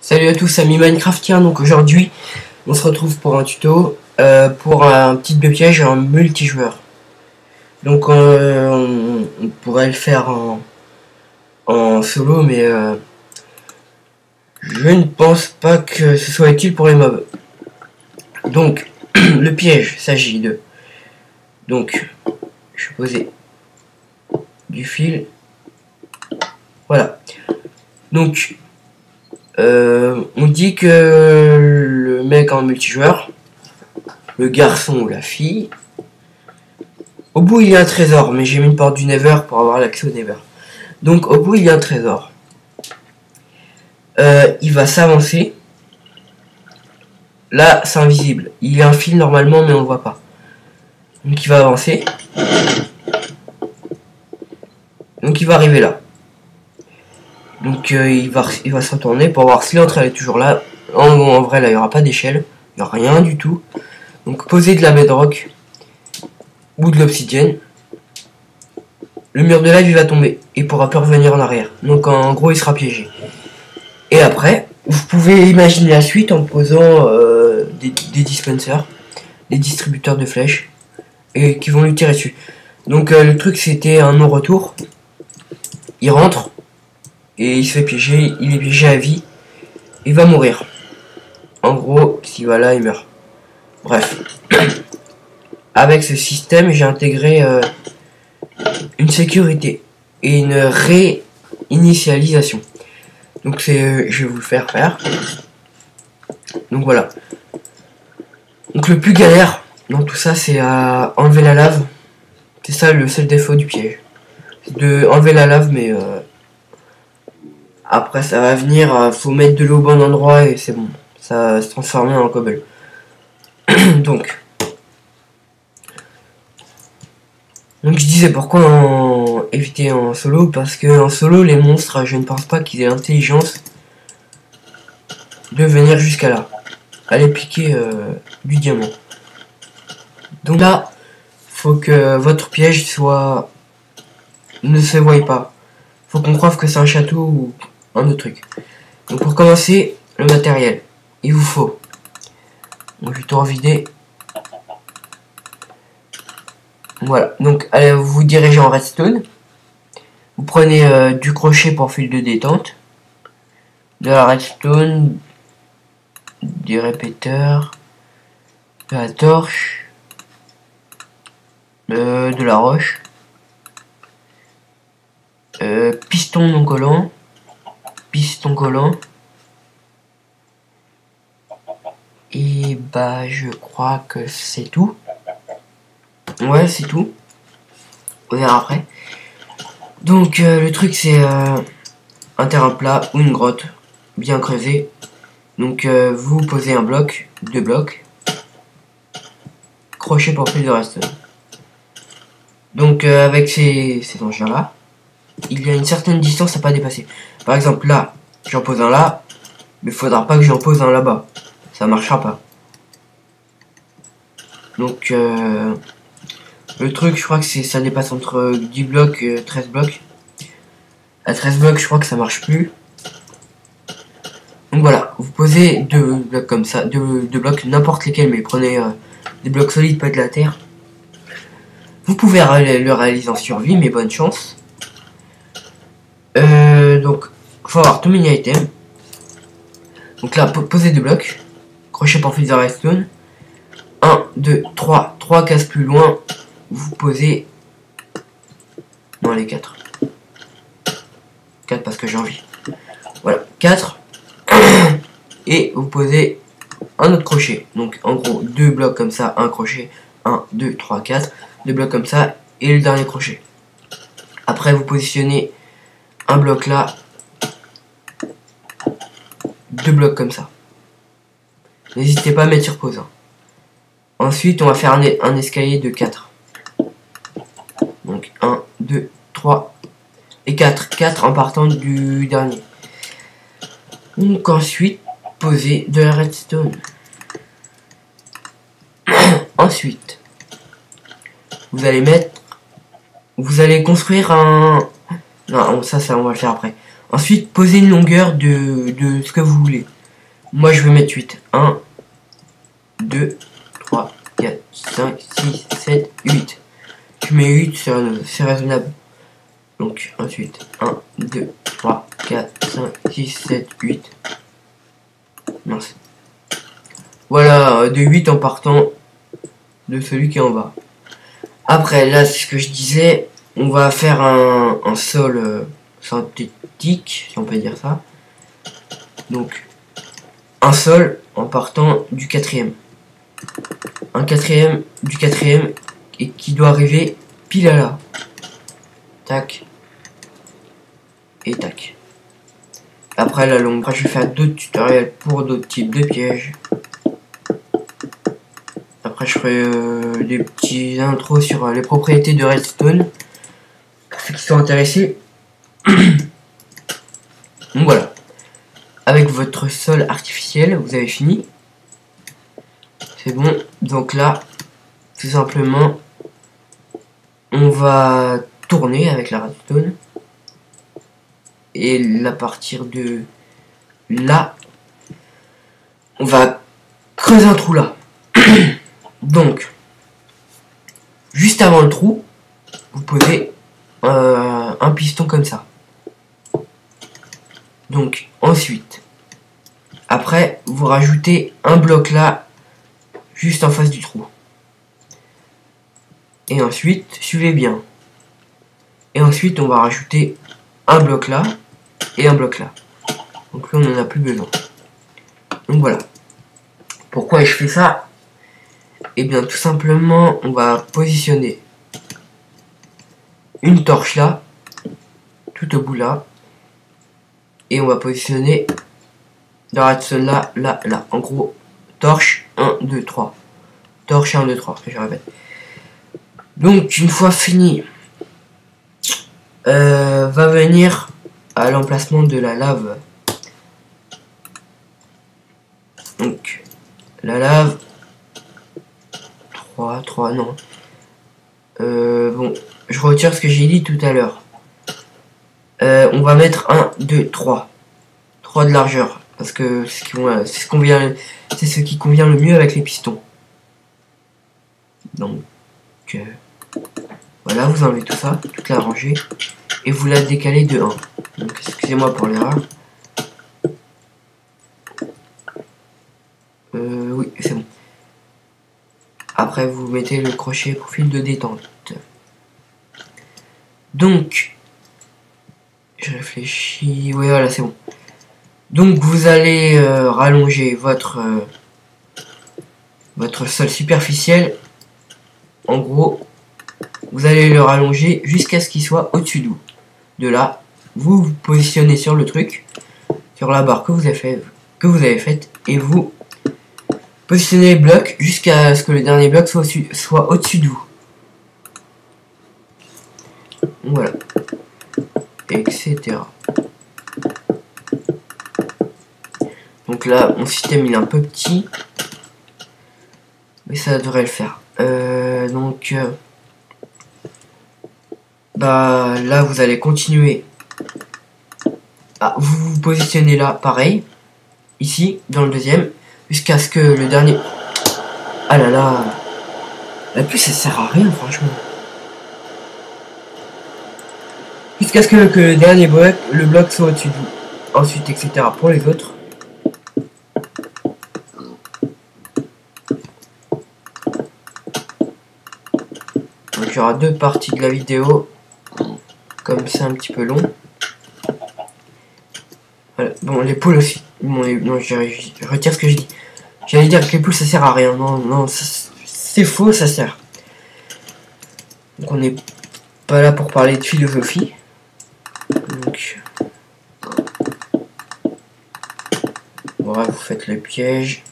Salut à tous, amis Minecraftiens. Donc aujourd'hui, on se retrouve pour un tuto pour un petit de piège en multijoueur. Donc on pourrait le faire en solo, mais je ne pense pas que ce soit utile pour les mobs. Donc le piège s'agit de... Donc je vais poser du fil. Voilà. Donc on dit que le mec en multijoueur, le garçon ou la fille, au bout il y a un trésor, mais j'ai mis une porte du Nether pour avoir l'accès au Nether. Donc au bout il y a un trésor. Il va s'avancer. Là c'est invisible. Il y a un fil normalement mais on le voit pas. Donc il va avancer. Donc il va arriver là. Donc il va se retourner pour voir si l'entrée est toujours là. En vrai là il n'y aura pas d'échelle. Il n'y a rien du tout. Donc poser de la bedrock ou de l'obsidienne. Le mur de lave il va tomber. Et pourra plus revenir en arrière. Donc en gros il sera piégé. Et après, vous pouvez imaginer la suite en posant des dispensers, des distributeurs de flèches. Et qui vont lui tirer dessus. Donc le truc c'était un non-retour. Il rentre. Et il se fait piéger, il est piégé à vie. Il va mourir. En gros, s'il va là, il meurt. Bref. Avec ce système, j'ai intégré une sécurité et une réinitialisation. Donc je vais vous le faire. Donc voilà. Donc le plus galère dans tout ça, c'est à enlever la lave. C'est ça le seul défaut du piège. C'est de enlever la lave, mais après ça va venir, faut mettre de l'eau au bon endroit et c'est bon. Ça va se transformer en cobble. Donc je disais pourquoi éviter en solo, parce que en solo les monstres, je ne pense pas qu'ils aient l'intelligence de venir jusqu'à là, aller piquer du diamant. Donc là, faut que votre piège ne se voie pas. Faut qu'on croie que c'est un château ou un autre truc. Donc pour commencer, le matériel. Il vous faut. Donc je vais tout revider. Voilà. Donc allez, vous vous dirigez en redstone. Vous prenez du crochet pour fil de détente. De la redstone. Des répéteurs. De la torche. De la roche. Piston non collant. Piston collant. Et bah je crois que c'est tout. Ouais, c'est tout. On verra après. Donc le truc c'est un terrain plat ou une grotte bien creusée. Donc vous posez un bloc, 2 blocs. Crochet pour fil de redstone. Donc avec ces engins là, il y a une certaine distance à pas dépasser. Par exemple là, j'en pose un là, mais il faudra pas que j'en pose un là-bas. Ça marchera pas. Donc le truc, je crois que ça dépasse entre 10 blocs et 13 blocs. À 13 blocs, je crois que ça marche plus. Donc voilà, vous posez 2 blocs comme ça, 2 blocs, n'importe lesquels, mais prenez des blocs solides, pas de la terre. Vous pouvez le réaliser en survie, mais bonne chance. Donc, il faut avoir tout mini item. Donc là, posez 2 blocs. Crochet pour fil de redstone. 1, 2, 3. 3 cases plus loin. Vous posez... Non, les 4. 4 parce que j'ai envie. Voilà, 4. Et vous posez un autre crochet. Donc, en gros, 2 blocs comme ça, un crochet. 1, 2, 3, 4. 2 blocs comme ça. Et le dernier crochet. Après, vous positionnez un bloc là. 2 blocs comme ça. N'hésitez pas à mettre sur pause. Hein. Ensuite, on va faire un escalier de 4. Donc 1, 2, 3 et 4. 4 en partant du dernier. Donc ensuite, poser de la redstone. Ensuite, vous allez construire un... Non, ça on va le faire après. Ensuite, posez une longueur de ce que vous voulez. Moi, je vais mettre 8. 1, 2, 3, 4, 5, 6, 7, 8. Je mets 8, c'est raisonnable. Donc, ensuite, 1, 2, 3, 4, 5, 6, 7, 8. Mince. Voilà, de 8 en partant de celui qui est en bas. Après, là, c'est ce que je disais. On va faire un sol synthétique, si on peut dire ça. Donc, un sol en partant du quatrième. Un quatrième du quatrième et qui doit arriver pile à là. Tac. Et tac. Après la longue, je vais faire d'autres tutoriels pour d'autres types de pièges. Après je ferai des petits intros sur les propriétés de redstone pour ceux qui sont intéressés. Donc voilà. Avec votre sol artificiel, vous avez fini. C'est bon. Donc là, tout simplement, on va tourner avec la redstone. Et à partir de là, on va creuser un trou là. Donc, juste avant le trou, vous posez un piston comme ça. Donc, ensuite, après, vous rajoutez un bloc là, juste en face du trou. Et ensuite, suivez bien. Et ensuite, on va rajouter un bloc là et un bloc là. Donc là, on n'en a plus besoin. Donc voilà. Pourquoi je fais ça? Et bien, tout simplement, on va positionner une torche là, tout au bout là. Et on va positionner la redstone là, là, là. En gros, torche 1, 2, 3. Torche 1, 2, 3, je répète. Donc, une fois fini, va venir à l'emplacement de la lave. Donc, la lave. 3, non. Bon, je retire ce que j'ai dit tout à l'heure. On va mettre 1, 2, 3. 3 de largeur. Parce que c'est ce qui convient le mieux avec les pistons. Donc, voilà, vous enlevez tout ça, toute la rangée. Et vous la décalez de 1. Donc, excusez-moi pour l'erreur. Oui, c'est bon. Après, vous mettez le crochet pour fil de détente. Donc, je réfléchis. Oui, voilà, c'est bon. Donc, vous allez rallonger votre sol superficiel. En gros, vous allez le rallonger jusqu'à ce qu'il soit au-dessus de vous. De là, vous vous positionnez sur le truc, sur la barre que vous avez faite, et vous positionnez les blocs jusqu'à ce que le dernier bloc soit au-dessus de vous. Voilà. Etc. Donc là, mon système il est un peu petit, mais ça devrait le faire. Bah là, vous allez continuer. Vous vous positionnez là, pareil, ici, dans le deuxième, jusqu'à ce que le dernier... Ah là là, la pluie ça sert à rien franchement. Jusqu'à ce que le dernier bloc, soit au-dessus de vous. Ensuite, etc. pour les autres. Donc il y aura deux parties de la vidéo. Comme c'est un petit peu long. Voilà. Bon, les poules aussi. Bon, non, je retire ce que je dis. J'allais dire que les poules ça sert à rien. Non, non, c'est faux, ça sert. Donc on n'est pas là pour parler de philosophie. Donc voilà, vous faites le piège.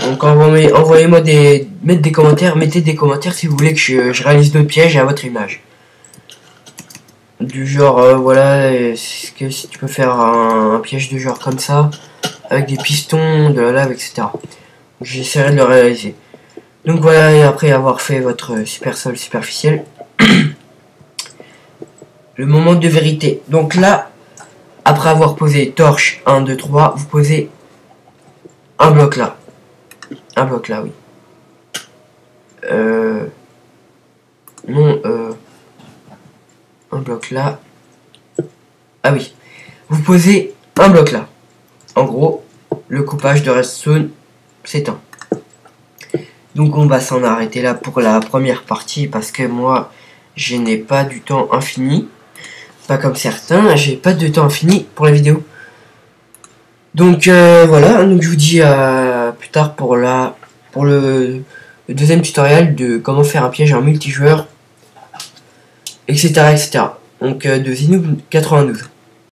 Donc envoyez-moi mettre des commentaires, mettez des commentaires si vous voulez que je réalise d'autres pièges à votre image. Du genre, voilà, est-ce que si tu peux faire un piège de genre comme ça, avec des pistons, de la lave, etc. J'essaierai de le réaliser. Donc voilà, et après avoir fait votre super sol superficiel, le moment de vérité. Donc là, après avoir posé torche 1, 2, 3, vous posez un bloc là. Un bloc là, oui. Non, un bloc là. Ah oui. Vous posez un bloc là. En gros, le coupage de redstone s'éteint. Donc on va s'en arrêter là pour la première partie parce que moi, je n'ai pas du temps infini. Pas comme certains, j'ai pas de temps infini pour la vidéo. Donc voilà, donc je vous dis à plus tard pour le deuxième tutoriel de comment faire un piège en multijoueur, etc. etc. Donc de Zinoob 92.